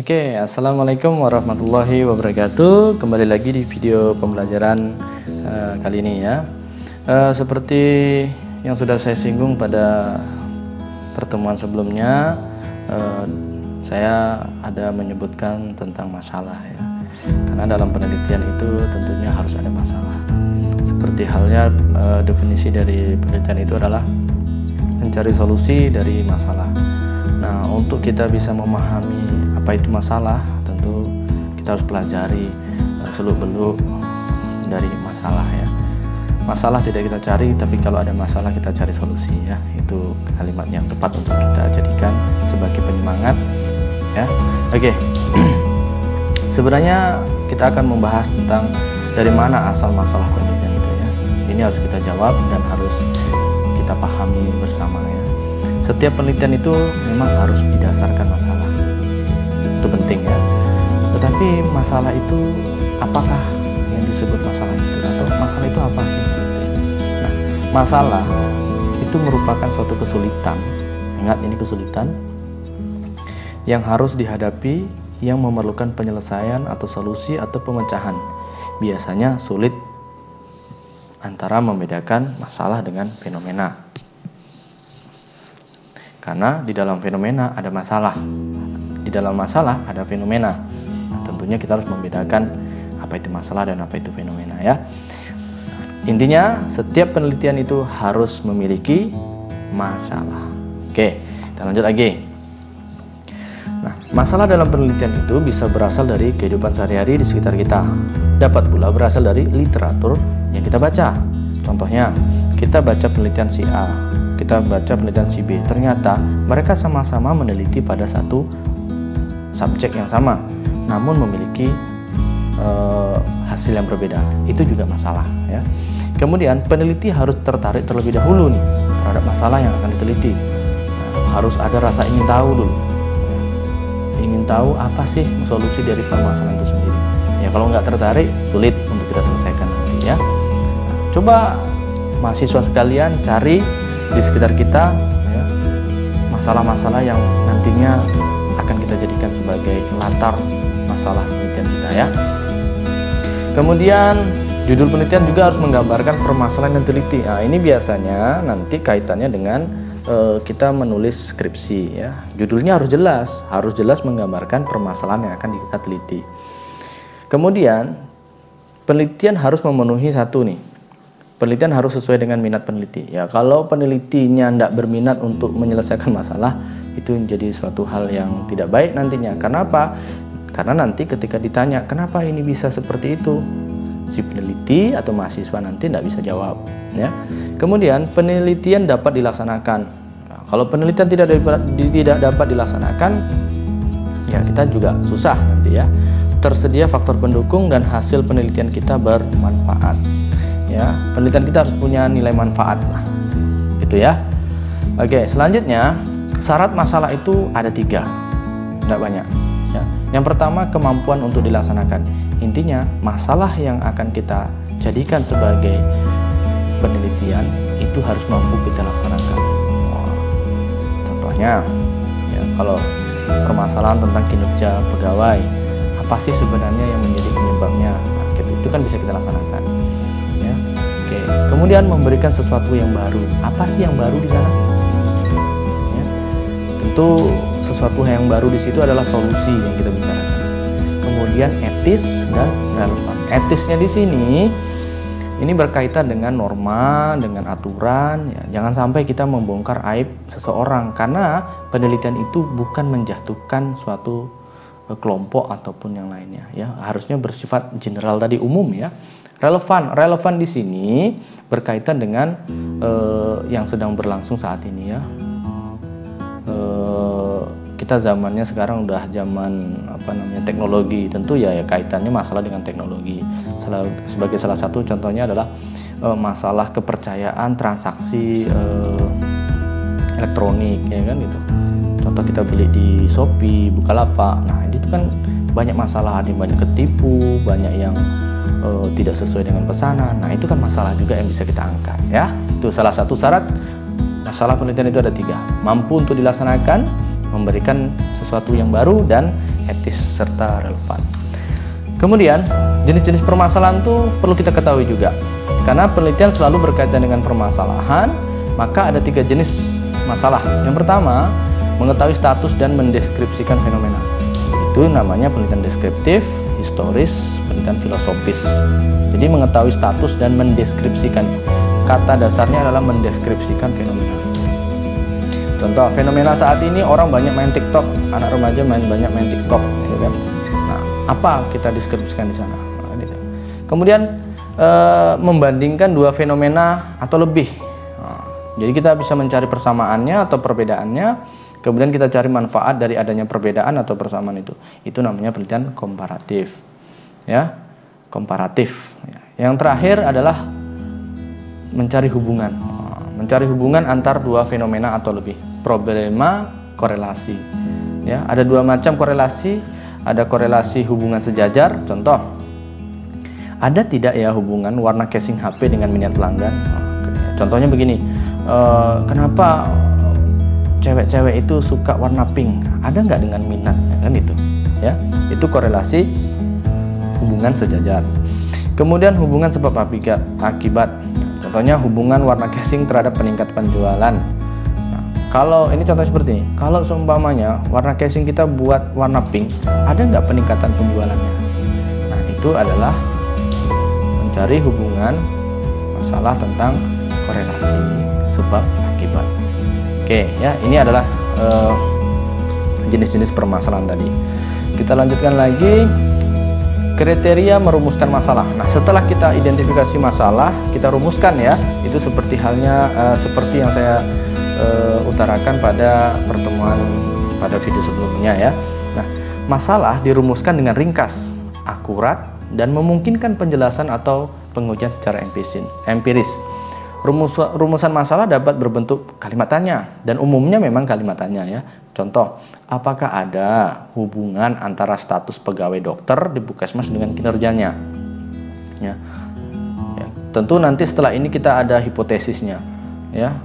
Oke, assalamualaikum warahmatullahi wabarakatuh. Kembali lagi di video pembelajaran kali ini ya. Seperti yang sudah saya singgung pada pertemuan sebelumnya, saya ada menyebutkan tentang masalah ya. Karena dalam penelitian itu tentunya harus ada masalah. Seperti halnya definisi dari penelitian itu adalah mencari solusi dari masalah. Nah, untuk kita bisa memahami apa itu masalah, tentu kita harus pelajari seluk-beluk dari masalah ya. Masalah tidak kita cari, tapi kalau ada masalah kita cari solusi ya. Itu kalimat yang tepat untuk kita jadikan sebagai penyemangat ya. Oke. Sebenarnya kita akan membahas tentang dari mana asal masalah penelitian itu ya. Ini harus kita jawab dan harus kita pahami bersama ya. Setiap penelitian itu memang harus didasarkan masalah. Itu penting ya. Tetapi masalah itu apakah yang disebut masalah itu, atau masalah itu apa sih? Nah, masalah itu merupakan suatu kesulitan. Ingat, ini kesulitan yang harus dihadapi, yang memerlukan penyelesaian atau solusi atau pemecahan. Biasanya sulit antara membedakan masalah dengan fenomena. Karena di dalam fenomena ada masalah, di dalam masalah ada fenomena. Nah, tentunya kita harus membedakan apa itu masalah dan apa itu fenomena ya. Intinya setiap penelitian itu harus memiliki masalah. Oke, kita lanjut lagi. Nah, masalah dalam penelitian itu bisa berasal dari kehidupan sehari-hari di sekitar kita. Dapat pula berasal dari literatur yang kita baca. Contohnya, kita baca penelitian si A, kita baca penelitian si B, ternyata mereka sama-sama meneliti pada satu subjek yang sama, namun memiliki hasil yang berbeda. Itu juga masalah ya. Kemudian peneliti harus tertarik terlebih dahulu nih terhadap masalah yang akan diteliti. Nah, harus ada rasa ingin tahu dulu, ingin tahu apa sih solusi dari permasalahan itu sendiri ya. Kalau nggak tertarik, sulit untuk kita selesaikan nanti ya. Nah, coba mahasiswa sekalian cari di sekitar kita ya, masalah-masalah yang nantinya akan kita jadikan sebagai latar masalah penelitian kita ya. Kemudian judul penelitian juga harus menggambarkan permasalahan yang diteliti. Nah, ini biasanya nanti kaitannya dengan kita menulis skripsi ya. Judulnya harus jelas menggambarkan permasalahan yang akan kita teliti. Kemudian penelitian harus memenuhi satu nih. Penelitian harus sesuai dengan minat peneliti. Ya, kalau penelitinya tidak berminat untuk menyelesaikan masalah, itu menjadi suatu hal yang tidak baik nantinya. Karena apa? Karena nanti ketika ditanya, kenapa ini bisa seperti itu? Si peneliti atau mahasiswa nanti tidak bisa jawab. Ya. Kemudian penelitian dapat dilaksanakan. Nah, kalau penelitian tidak dapat dilaksanakan, ya kita juga susah nanti ya. Tersedia faktor pendukung dan hasil penelitian kita bermanfaat. Ya, penelitian kita harus punya nilai manfaat lah, gitu ya. Oke, selanjutnya syarat masalah itu ada 3, tidak banyak. Ya. Yang pertama, kemampuan untuk dilaksanakan. Intinya masalah yang akan kita jadikan sebagai penelitian itu harus mampu kita laksanakan. Contohnya, ya, kalau permasalahan tentang kinerja pegawai, apa sih sebenarnya yang menjadi penyebabnya? Nah, itu kan bisa kita laksanakan. Ya. Oke. Kemudian memberikan sesuatu yang baru. Apa sih yang baru di sana? Ya. Tentu sesuatu yang baru di situ adalah solusi yang kita bicarakan. Kemudian etis dan relevan. Etisnya di sini ini berkaitan dengan norma, dengan aturan. Ya. Jangan sampai kita membongkar aib seseorang, karena penelitian itu bukan menjatuhkan suatu kelompok ataupun yang lainnya. Ya, harusnya bersifat general tadi, umum ya. Relevan di sini berkaitan dengan yang sedang berlangsung saat ini ya. Kita zamannya sekarang udah zaman teknologi, tentu ya kaitannya masalah dengan teknologi. Sebagai salah satu contohnya adalah masalah kepercayaan transaksi elektronik ya kan gitu. Contoh kita beli di Shopee, Bukalapak. Nah, itu kan banyak masalah, ada yang banyak ketipu, banyak yang tidak sesuai dengan pesanan. Nah, itu kan masalah juga yang bisa kita angkat ya. Itu salah satu syarat masalah penelitian itu ada 3. Mampu untuk dilaksanakan, memberikan sesuatu yang baru, dan etis serta relevan. Kemudian jenis-jenis permasalahan itu perlu kita ketahui juga, karena penelitian selalu berkaitan dengan permasalahan. Maka ada 3 jenis masalah. Yang pertama, mengetahui status dan mendeskripsikan fenomena. Itu namanya penelitian deskriptif, historis, penelitian filosofis. Jadi mengetahui status dan mendeskripsikan. Kata dasarnya adalah mendeskripsikan fenomena. Contoh, fenomena saat ini orang banyak main TikTok, anak remaja banyak main TikTok, ya kan? Nah, apa kita deskripsikan di sana? Kemudian membandingkan 2 fenomena atau lebih. Nah, jadi kita bisa mencari persamaannya atau perbedaannya, kemudian kita cari manfaat dari adanya perbedaan atau persamaan itu. Itu namanya penelitian komparatif. Ya, komparatif. Yang terakhir adalah mencari hubungan. Mencari hubungan antar 2 fenomena atau lebih. Problema korelasi. Ya, ada 2 macam korelasi. Ada korelasi hubungan sejajar. Contoh, ada tidak ya hubungan warna casing HP dengan minat pelanggan? Contohnya begini, kenapa cewek-cewek itu suka warna pink? Ada nggak dengan minat? Kan itu, ya. Itu korelasi hubungan sejajar. Kemudian hubungan sebab akibat. Contohnya hubungan warna casing terhadap peningkat penjualan. Nah, kalau ini contoh seperti ini, kalau seumpamanya warna casing kita buat warna pink, ada nggak peningkatan penjualannya? Nah, itu adalah mencari hubungan masalah tentang korelasi sebab akibat. Oke, ya, ini adalah jenis-jenis permasalahan tadi. Kita lanjutkan lagi. Kriteria merumuskan masalah. Nah, setelah kita identifikasi masalah, kita rumuskan ya. Itu seperti halnya seperti yang saya utarakan pada pertemuan pada video sebelumnya ya. Nah, masalah dirumuskan dengan ringkas, akurat, dan memungkinkan penjelasan atau pengujian secara empiris. Rumusan masalah dapat berbentuk kalimat tanya, dan umumnya memang kalimat tanya ya. Contoh, apakah ada hubungan antara status pegawai dokter di Puskesmas dengan kinerjanya? Ya. Tentu nanti setelah ini kita ada hipotesisnya. Ya.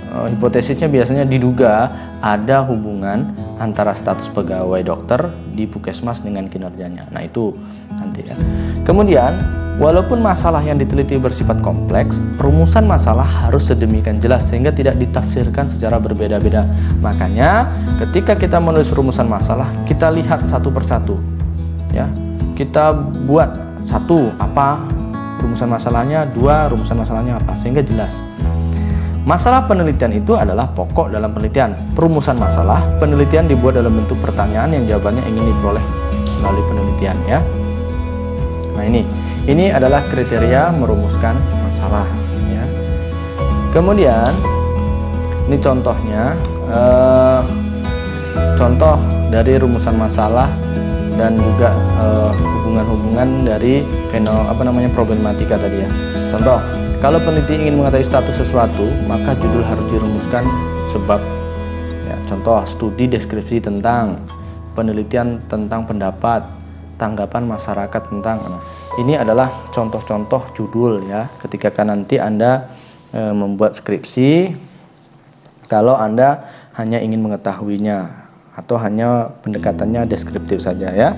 Hipotesisnya biasanya diduga ada hubungan antara status pegawai dokter di Puskesmas dengan kinerjanya. Nah, itu nanti ya. Kemudian, walaupun masalah yang diteliti bersifat kompleks, rumusan masalah harus sedemikian jelas sehingga tidak ditafsirkan secara berbeda-beda. Makanya, ketika kita menulis rumusan masalah, kita lihat satu persatu. Ya, kita buat 1 apa rumusan masalahnya, 2 rumusan masalahnya apa, sehingga jelas. Masalah penelitian itu adalah pokok dalam penelitian. Perumusan masalah penelitian dibuat dalam bentuk pertanyaan yang jawabannya ingin diperoleh melalui penelitian ya. Nah, ini adalah kriteria merumuskan masalah ya. Kemudian ini contohnya, contoh dari rumusan masalah dan juga hubungan-hubungan dari problematika tadi ya. Contoh, kalau peneliti ingin mengetahui status sesuatu, maka judul harus dirumuskan sebab. Ya, contoh, studi deskripsi tentang, penelitian tentang pendapat, tanggapan masyarakat tentang. Nah, ini adalah contoh-contoh judul ya. Ketika nanti Anda membuat skripsi, kalau Anda hanya ingin mengetahuinya atau hanya pendekatannya deskriptif saja ya.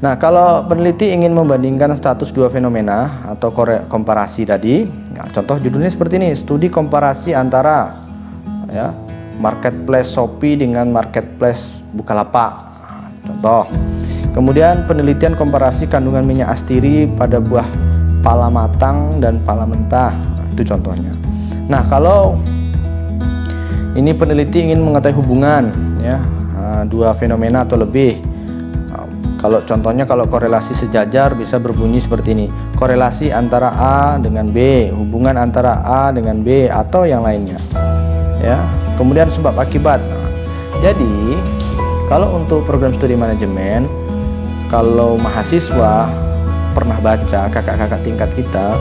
Nah, kalau peneliti ingin membandingkan status 2 fenomena atau komparasi tadi, nah, contoh judulnya seperti ini, studi komparasi antara ya, marketplace Shopee dengan marketplace Bukalapak. Nah, contoh. Kemudian penelitian komparasi kandungan minyak astiri pada buah pala matang dan pala mentah. Nah, itu contohnya. Nah, kalau ini peneliti ingin mengetahui hubungan ya, 2 fenomena atau lebih. Kalau contohnya, kalau korelasi sejajar bisa berbunyi seperti ini, korelasi antara A dengan B, hubungan antara A dengan B atau yang lainnya ya. Kemudian sebab akibat. Jadi kalau untuk program studi manajemen, kalau mahasiswa pernah baca kakak-kakak tingkat kita,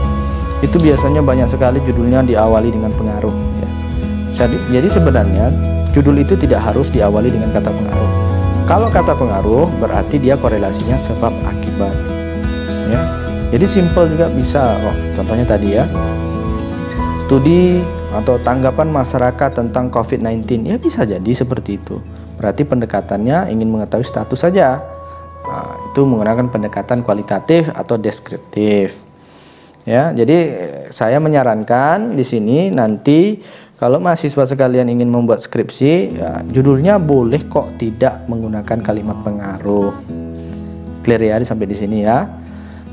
itu biasanya banyak sekali judulnya diawali dengan pengaruh ya. Jadi sebenarnya judul itu tidak harus diawali dengan kata pengaruh. Kalau kata pengaruh berarti dia korelasinya sebab akibat ya. Jadi simple juga bisa. Contohnya tadi ya, studi atau tanggapan masyarakat tentang COVID-19 ya, bisa jadi seperti itu. berarti pendekatannya ingin mengetahui status saja. Nah, itu menggunakan pendekatan kualitatif atau deskriptif. Ya, jadi saya menyarankan di sini nanti kalau mahasiswa sekalian ingin membuat skripsi, ya, judulnya boleh kok tidak menggunakan kalimat pengaruh. Clear ya sampai di sini ya.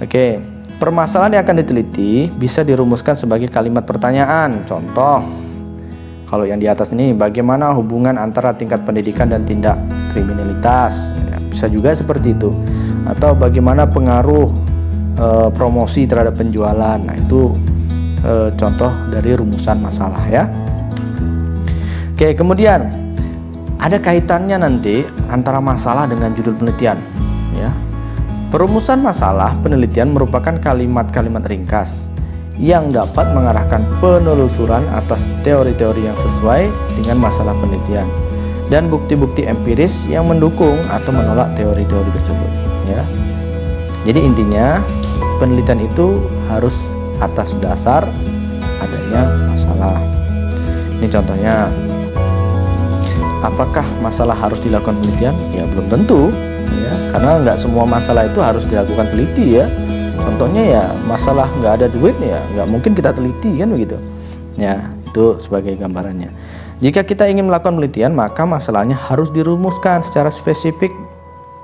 Oke, permasalahan yang akan diteliti bisa dirumuskan sebagai kalimat pertanyaan. Contoh, kalau yang di atas ini, bagaimana hubungan antara tingkat pendidikan dan tindak kriminalitas? Ya, bisa juga seperti itu. Atau bagaimana pengaruh promosi terhadap penjualan. Nah, itu contoh dari rumusan masalah ya. Oke, kemudian ada kaitannya nanti antara masalah dengan judul penelitian ya. Perumusan masalah penelitian merupakan kalimat-kalimat ringkas yang dapat mengarahkan penelusuran atas teori-teori yang sesuai dengan masalah penelitian dan bukti-bukti empiris yang mendukung atau menolak teori-teori tersebut ya. Jadi intinya penelitian itu harus atas dasar adanya masalah. Ini contohnya, apakah masalah harus dilakukan penelitian? Ya belum tentu ya, karena nggak semua masalah itu harus dilakukan teliti ya. Contohnya ya masalah nggak ada duit ya, nggak mungkin kita teliti kan begitu. Ya itu sebagai gambarannya. Jika kita ingin melakukan penelitian, maka masalahnya harus dirumuskan secara spesifik,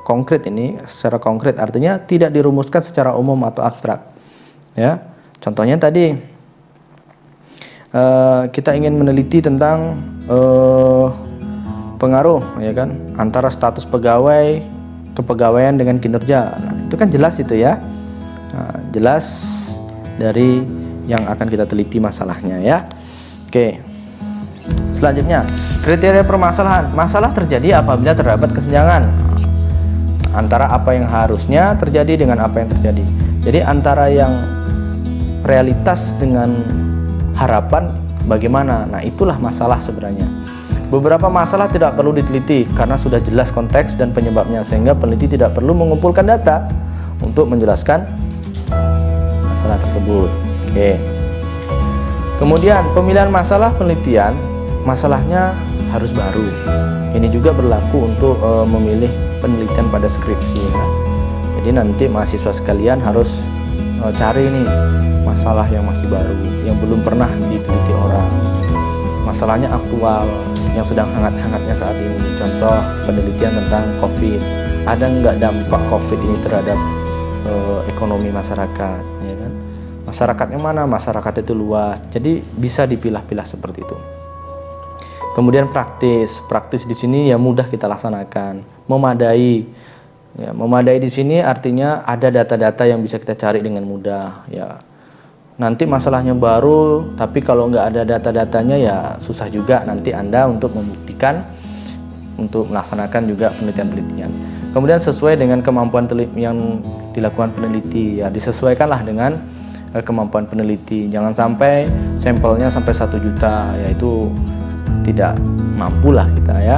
konkret. Ini secara konkret artinya tidak dirumuskan secara umum atau abstrak ya. Contohnya tadi kita ingin meneliti tentang pengaruh ya kan antara status pegawai kepegawaian dengan kinerja. Nah, itu kan jelas itu ya. Nah, jelas dari yang akan kita teliti masalahnya ya. Oke, selanjutnya kriteria permasalahan. Masalah terjadi apabila terdapat kesenjangan antara apa yang harusnya terjadi dengan apa yang terjadi. Jadi antara yang realitas dengan harapan bagaimana. Nah, itulah masalah sebenarnya. Beberapa masalah tidak perlu diteliti karena sudah jelas konteks dan penyebabnya, sehingga peneliti tidak perlu mengumpulkan data untuk menjelaskan masalah tersebut. Oke. Kemudian pemilihan masalah penelitian, masalahnya harus baru. Ini juga berlaku untuk memilih penelitian pada skripsi ya. Jadi nanti mahasiswa sekalian harus cari nih masalah yang masih baru, yang belum pernah diteliti orang, masalahnya aktual, yang sedang hangat-hangatnya saat ini. Contoh penelitian tentang COVID, ada nggak dampak COVID ini terhadap ekonomi masyarakat ya kan? Masyarakatnya mana? Masyarakat itu luas, jadi bisa dipilah-pilah seperti itu. Kemudian praktis di sini ya mudah kita laksanakan, memadai. Ya, memadai di sini artinya ada data-data yang bisa kita cari dengan mudah. Ya, nanti masalahnya baru, tapi kalau nggak ada data-datanya ya susah juga nanti Anda untuk membuktikan, untuk melaksanakan juga penelitian-penelitian. Kemudian sesuai dengan kemampuan yang dilakukan peneliti, ya disesuaikanlah dengan kemampuan peneliti. Jangan sampai sampelnya sampai 1 juta, yaitu tidak mampulah kita ya.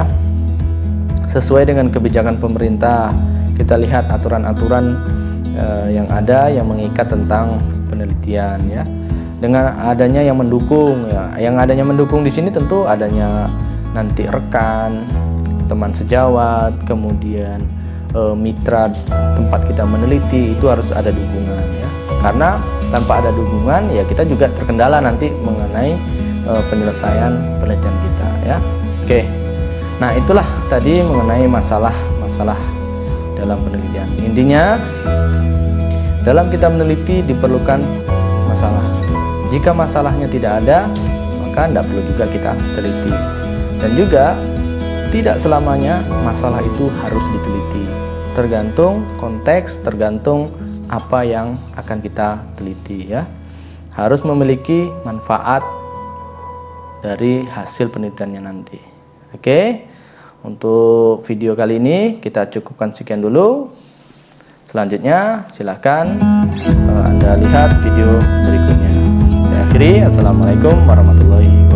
Sesuai dengan kebijakan pemerintah, kita lihat aturan-aturan yang ada yang mengikat tentang penelitian ya. Dengan adanya yang mendukung ya, yang adanya mendukung di sini tentu adanya nanti rekan, teman sejawat, kemudian mitra tempat kita meneliti, itu harus ada dukungan ya. Karena tanpa ada dukungan ya kita juga terkendala nanti mengenai penyelesaian penelitian kita ya. Oke. Nah, itulah tadi mengenai masalah-masalah dalam penelitian. Intinya dalam kita meneliti diperlukan masalah. Jika masalahnya tidak ada, maka tidak perlu juga kita teliti. Dan juga tidak selamanya masalah itu harus diteliti. Tergantung konteks, tergantung apa yang akan kita teliti ya. Harus memiliki manfaat dari hasil penelitiannya nanti. Oke, untuk video kali ini kita cukupkan sekian dulu. Selanjutnya silakan Anda lihat video berikutnya. Saya akhiri, assalamualaikum warahmatullahi wabarakatuh.